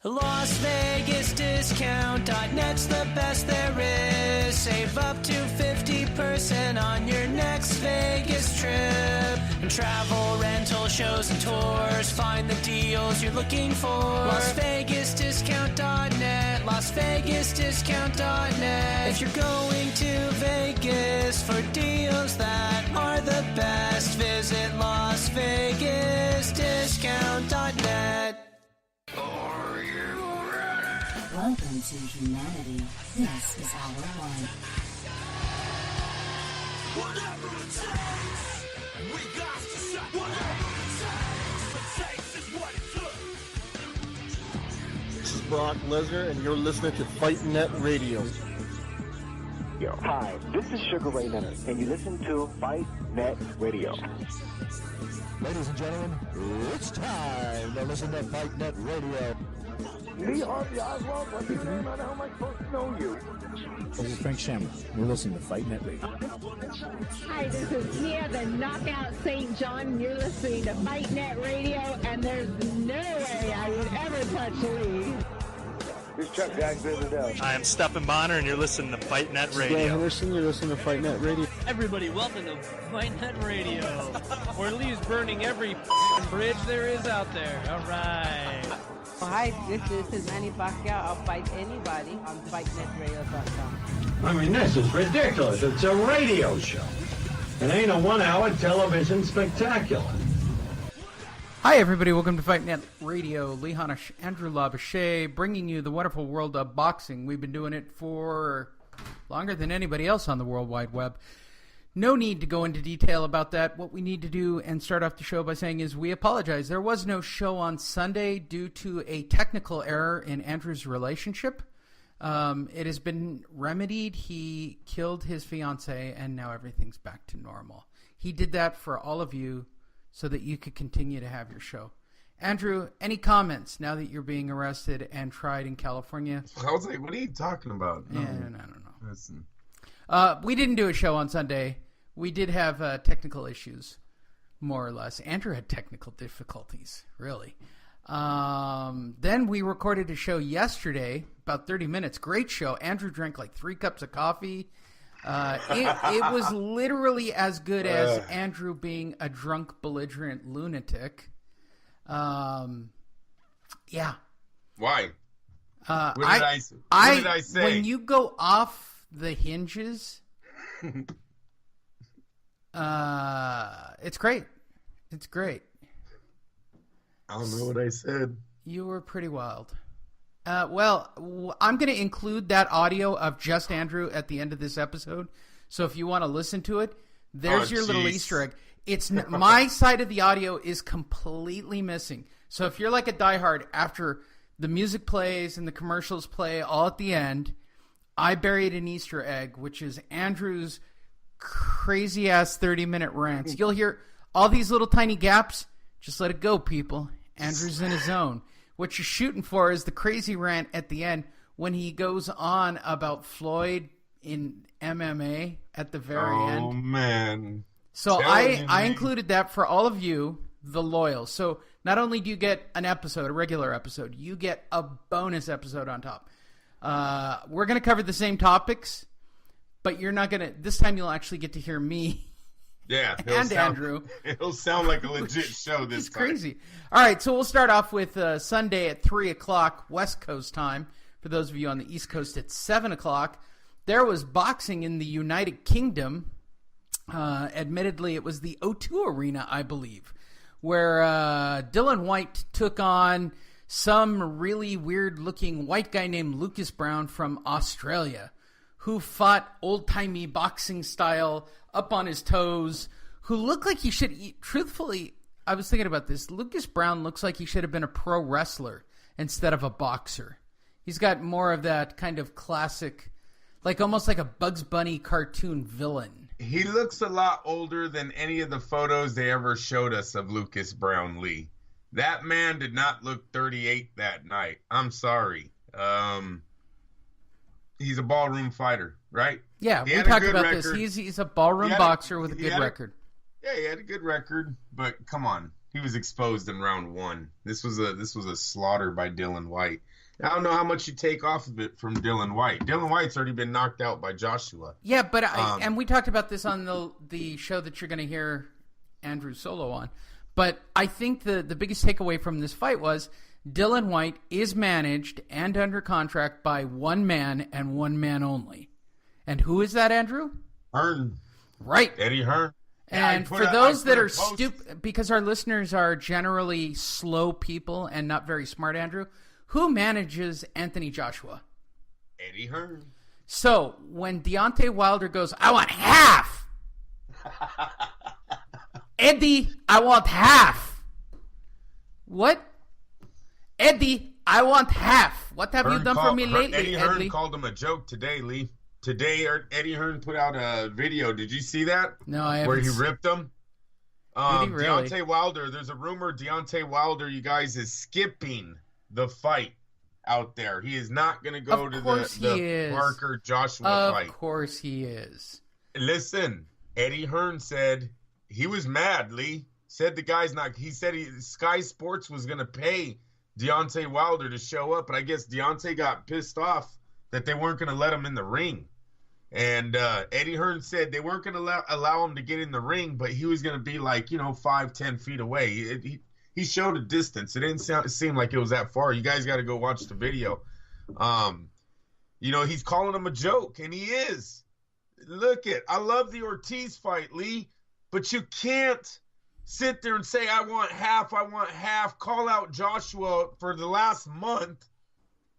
LasVegasDiscount.net's the best there is. Save up to 50% on your next Vegas trip. And travel, rental, shows, and tours. Find the deals you're looking for. LasVegasDiscount.net. LasVegasDiscount.net. If you're going to Vegas for deals that are the best, visit LasVegasDiscount.net. Welcome to humanity. This is Hour 1. Whatever it takes, we got to shut. Whatever it takes is what it took. This is Brock Lesnar, and you're listening to FightNet Radio. Yo, hi, this is Sugar Ray Leonard, and you listen to FightNet Radio. Ladies and gentlemen, it's time to listen to FightNet Radio. Lee Harvey Oswald, what's your name? I know how am I supposed to know you? This is Frank Shamrock. You're listening to FightNet Radio. Hi, this is Tia, the Knockout St. John. You're listening to FightNet Radio, and there's no way I would ever touch Lee. This is Chuck Jackson. I am Stephen Bonner, and you're listening to FightNet Radio. Dan Henderson, you're listening to FightNet Radio. Everybody, welcome to FightNet Radio, where Lee's burning every bridge there is out there. All right. Hi, this is Manny Pacquiao. I'll fight anybody on FightNetRadio.com. I mean, this is ridiculous. It's a radio show. It ain't a one-hour television spectacular. Hi, everybody. Welcome to FightNet Radio. Lee Hanish, Andrew Labouche, bringing you the wonderful world of boxing. We've been doing it for longer than anybody else on the World Wide Web. No need to go into detail about that. What we need to do and start off the show by saying is we apologize. There was no show on Sunday due to a technical error in Andrew's relationship. It has been remedied. He killed his fiancée, and now everything's back to normal. He did that for all of you so that you could continue to have your show. Andrew, any comments now that you're being arrested and tried in California? I was like, what are you talking about? No. I don't know. Listen. We didn't do a show on Sunday. We did have technical issues, more or less. Andrew had technical difficulties, really. Then we recorded a show yesterday, about 30 minutes. Great show. Andrew drank like 3 cups of coffee. It was literally as good as Andrew being a drunk, belligerent lunatic. Yeah. Why? What did I say? When you go off the hinges, it's great. It's great. I don't know what I said. You were pretty wild. Well, I'm going to include that audio of just Andrew at the end of this episode. So if you want to listen to it, there's your little Easter egg. It's my side of the audio is completely missing. So if you're like a diehard, after the music plays and the commercials play all at the end, I buried an Easter egg, which is Andrew's crazy-ass 30-minute rants. You'll hear all these little tiny gaps. Just let it go, people. Andrew's in his zone. What you're shooting for is the crazy rant at the end when he goes on about Floyd in MMA at the very end. Oh, man. So I included that for all of you, the loyal. So not only do you get an episode, a regular episode, you get a bonus episode on top. We're going to cover the same topics, but you're not going to... This time you'll actually get to hear me and Andrew. It'll sound like a legit show this time. It's crazy. All right, so we'll start off with Sunday at 3 o'clock West Coast time. For those of you on the East Coast, at 7 o'clock. There was boxing in the United Kingdom. Admittedly, it was the O2 Arena, I believe, where Dylan White took on some really weird-looking white guy named Lucas Brown from Australia, who fought old-timey boxing style, up on his toes, who looked like he should eat. Truthfully, I was thinking about this. Lucas Brown looks like he should have been a pro wrestler instead of a boxer. He's got more of that kind of classic, like almost like a Bugs Bunny cartoon villain. He looks a lot older than any of the photos they ever showed us of Lucas Brown Lee. That man did not look 38 that night. I'm sorry. He's a ballroom fighter, right? Yeah, we talked about this. He's a ballroom boxer with a good record. Yeah, he had a good record, but come on. He was exposed in round 1. This was a slaughter by Dylan White. I don't know how much you take off of it from Dylan White. Dylan White's already been knocked out by Joshua. Yeah, but and we talked about this on the show that you're going to hear Andrew Solo on. But I think the biggest takeaway from this fight was Dylan White is managed and under contract by one man and one man only. And who is that, Andrew? Hearn. Right. Eddie Hearn. And for those that are stupid, because our listeners are generally slow people and not very smart, Andrew, who manages Anthony Joshua? Eddie Hearn. So when Deontay Wilder goes, I want half. Eddie, I want half. What? Eddie, I want half. What have you done for me lately, Eddie Hearn called him a joke today, Lee. Today, Eddie Hearn put out a video. Did you see that? No, I haven't. Where he ripped him? Did he really? Deontay Wilder, there's a rumor Deontay Wilder, you guys, is skipping the fight out there. He is not going to go to the Parker-Joshua fight. Of course he is. Listen, Eddie Hearn said he was mad, Lee. Said the guy's not. He said Sky Sports was going to pay Deontay Wilder to show up, but I guess Deontay got pissed off that they weren't going to let him in the ring. And Eddie Hearn said they weren't going to allow him to get in the ring, but he was going to be 5-10 feet away. He showed a distance. It didn't seem like it was that far. You guys got to go watch the video. He's calling him a joke, and he is. I love the Ortiz fight, Lee, but you can't sit there and say, I want half, call out Joshua for the last month,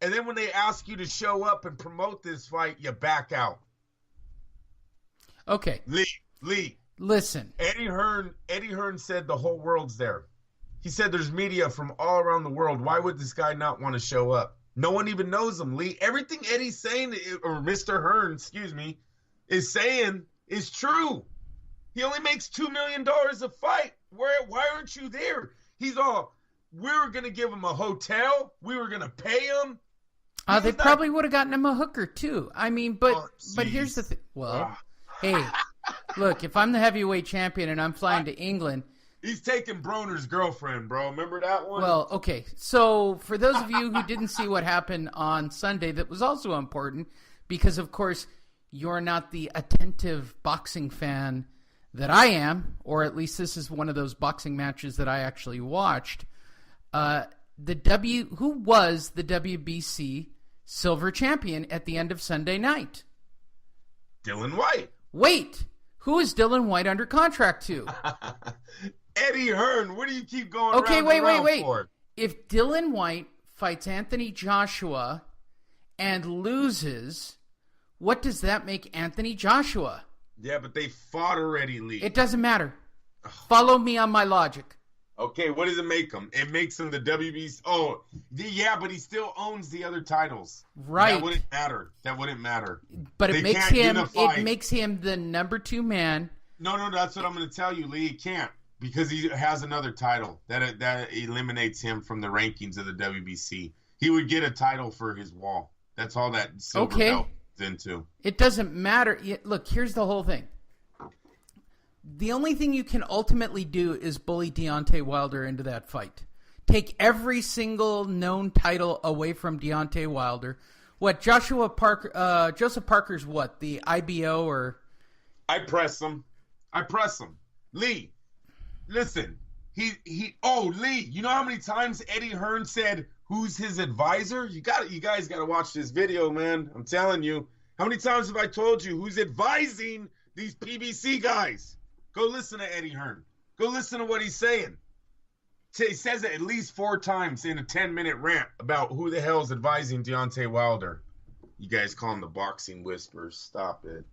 and then when they ask you to show up and promote this fight, you back out. Okay. Lee. Listen. Eddie Hearn said the whole world's there. He said there's media from all around the world. Why would this guy not want to show up? No one even knows him, Lee. Everything Eddie's saying, or Mr. Hearn, is saying is true. He only makes $2 million a fight. Why aren't you there? He's all, we were going to give him a hotel. We were going to pay him. They probably would have gotten him a hooker, too. I mean, but here's the thing. Well, hey, look, if I'm the heavyweight champion and I'm flying to England. He's taking Broner's girlfriend, bro. Remember that one? Well, okay. So for those of you who didn't see what happened on Sunday, that was also important because, of course, you're not the attentive boxing fan that I am, or at least this is one of those boxing matches that I actually watched. Who was the WBC silver champion at the end of Sunday night? Dylan White. Wait, who is Dylan White under contract to? Eddie Hearn. What do you keep going okay, around wait. for? If Dylan White fights Anthony Joshua and loses, what does that make Anthony Joshua? Yeah, but they fought already, Lee. It doesn't matter. Follow me on my logic. Okay, what does it make him? It makes him the WBC. Oh, yeah, but he still owns the other titles. Right. That wouldn't matter. But it makes him the number 2 man. No, that's what I'm going to tell you, Lee. He can't because he has another title that eliminates him from the rankings of the WBC. He would get a title for his wall. That's all that silver belt is into. It doesn't matter. Look, here's the whole thing. The only thing you can ultimately do is bully Deontay Wilder into that fight. Take every single known title away from Deontay Wilder. What, Joseph Parker's what? The IBO or? I press him. Lee, listen. Lee, you know how many times Eddie Hearn said, who's his advisor? You guys got to watch this video, man. I'm telling you. How many times have I told you who's advising these PBC guys? Go listen to Eddie Hearn. Go listen to what he's saying. He says it at least 4 times in a 10-minute rant about who the hell is advising Deontay Wilder. You guys call him the boxing whispers. Stop it.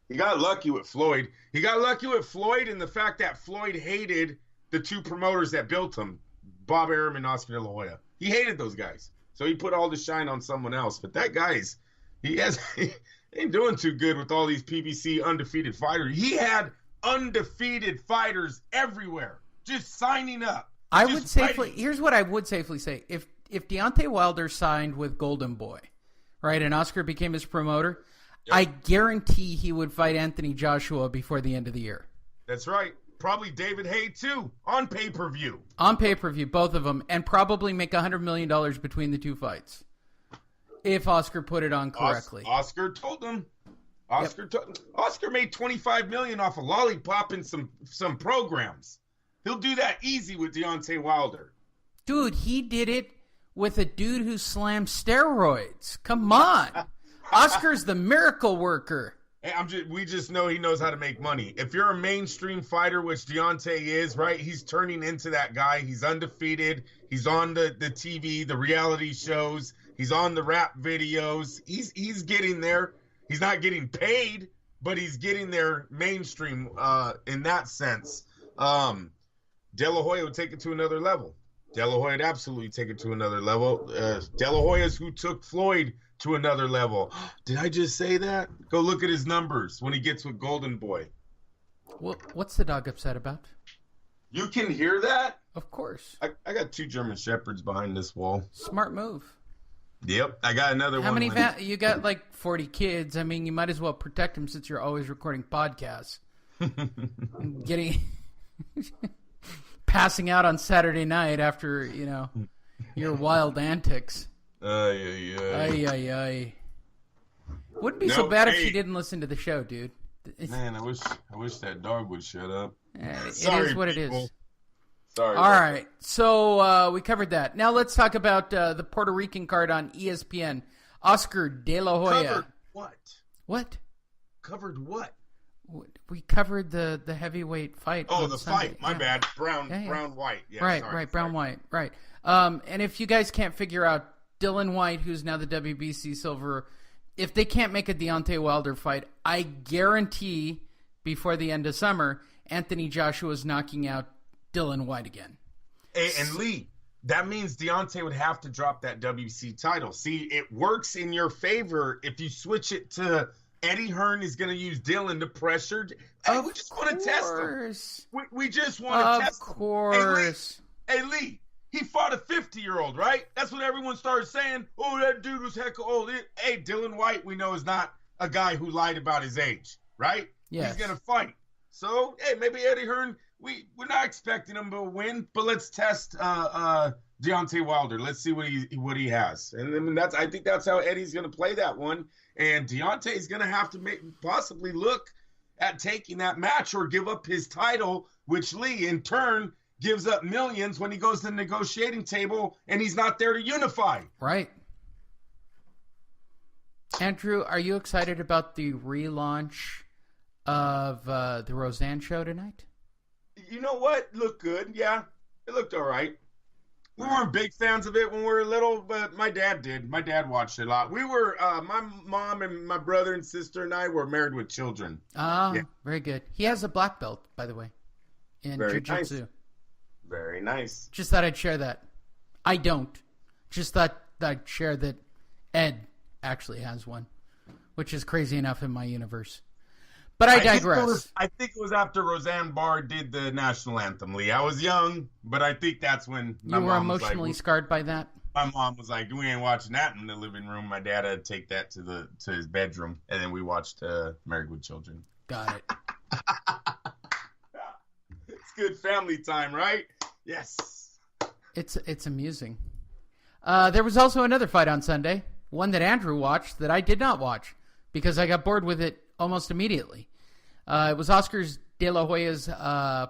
He got lucky with Floyd. He got lucky with Floyd in the fact that Floyd hated the 2 promoters that built him, Bob Arum and Oscar De La Hoya. He hated those guys. So he put all the shine on someone else. But that guy's, he ain't doing too good with all these PBC undefeated fighters. He had undefeated fighters everywhere, just signing up. Here's what I would safely say. If Deontay Wilder signed with Golden Boy, right, and Oscar became his promoter, yep, I guarantee he would fight Anthony Joshua before the end of the year. That's right. probably David Haye too, on pay-per-view. On pay-per-view, both of them, and probably make $100 million between the two fights. If Oscar put it on correctly. Oscar told him. Oscar made $25 million off of Lollipop and some programs. He'll do that easy with Deontay Wilder. Dude, he did it with a dude who slammed steroids. Come on. Oscar's the miracle worker. Hey, we just know he knows how to make money. If you're a mainstream fighter, which Deontay is, right? He's turning into that guy. He's undefeated. He's on the TV, the reality shows. He's on the rap videos. He's getting there. He's not getting paid, but he's getting there mainstream in that sense. De La Hoya would take it to another level. De La Hoya would absolutely take it to another level. De La Hoya is who took Floyd to another level. Did I just say that? Go look at his numbers when he gets with Golden Boy. What's the dog upset about? You can hear that? Of course. I got 2 German Shepherds behind this wall. Smart move. Yep, I got another one. How many? You got like 40 kids. I mean, you might as well protect them since you're always recording podcasts. Getting passing out on Saturday night after your wild antics. Ay. Wouldn't be so bad if she didn't listen to the show, dude. Man, I wish that dog would shut up. It is what it is. Sorry. All right, so we covered that. Now let's talk about the Puerto Rican card on ESPN. Oscar De La Hoya. Covered what? What? Covered what? We covered the heavyweight fight. Oh, on the Sunday. fight. My bad. Brown, white. Yeah, right. Brown, white. Right. And if you guys can't figure out Dylan White, who's now the WBC silver, if they can't make a Deontay Wilder fight, I guarantee before the end of summer, Anthony Joshua's knocking out Dylan White again. Hey, and Lee, that means Deontay would have to drop that WBC title. See, it works in your favor if you switch it to Eddie Hearn is going to use Dylan to pressure. Hey, we just want to test him. We just want to test him. Of course. Hey, Lee, he fought a 50-year-old, right? That's what everyone started saying. Oh, that dude was heck old. Hey, Dylan White, we know, is not a guy who lied about his age, right? Yes. He's going to fight. So, hey, maybe Eddie Hearn, we're not expecting him to win, but let's test Deontay Wilder. Let's see what he has. And then I think that's how Eddie's going to play that one. And Deontay's going to have to possibly look at taking that match or give up his title, which Lee, in turn, gives up millions when he goes to the negotiating table and he's not there to unify. Right. Andrew, are you excited about the relaunch of the Roseanne show tonight? You know what? Looked good. Yeah, it looked all right. We weren't big fans of it when we were little, but my dad did. My dad watched it a lot. We were, my mom and my brother and sister and I were Married with Children. Ah, yeah. Very good. He has a black belt, by the way, in jiu-jitsu. Nice. Very nice. Just thought I'd share that. I don't. Just thought I'd share that Ed actually has one, which is crazy enough in my universe. But I digress. I think it was after Roseanne Barr did the national anthem, Lee. I was young, but I think that's when you were emotionally scarred by that. My mom was like, "We ain't watching that in the living room." My dad had to take that to his bedroom, and then we watched Married with Children. Got it. It's good family time, right? Yes. It's amusing. There was also another fight on Sunday, one that Andrew watched that I did not watch because I got bored with it almost immediately. It was Oscar De La Hoya's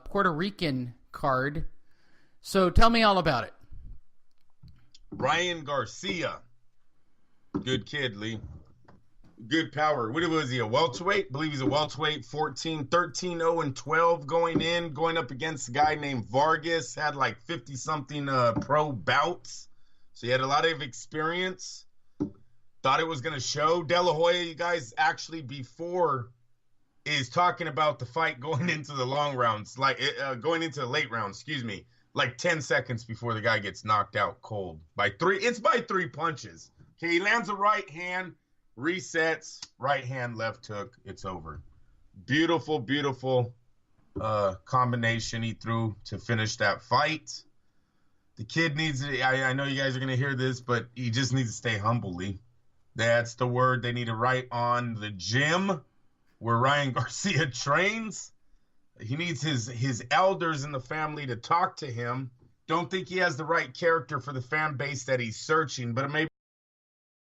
Puerto Rican card. So tell me all about it. Ryan Garcia. Good kid, Lee. Good power. What was he, a welterweight? I believe he's a welterweight, 13-0-12 going up against a guy named Vargas. Had like 50-something pro bouts. So he had a lot of experience. Thought it was going to show. De La Hoya, you guys, actually before is talking about the fight going into the long rounds, like going into the late rounds, like 10 seconds before the guy gets knocked out cold by 3. It's by 3 punches. Okay, he lands a right hand, resets, right hand, left hook. It's over. Beautiful, beautiful combination he threw to finish that fight. The kid needs to, I know you guys are going to hear this, but he just needs to stay humble, Lee. That's the word they need to write on the gym where Ryan Garcia trains. He needs his elders in the family to talk to him. Don't think he has the right character for the fan base that he's searching, but it may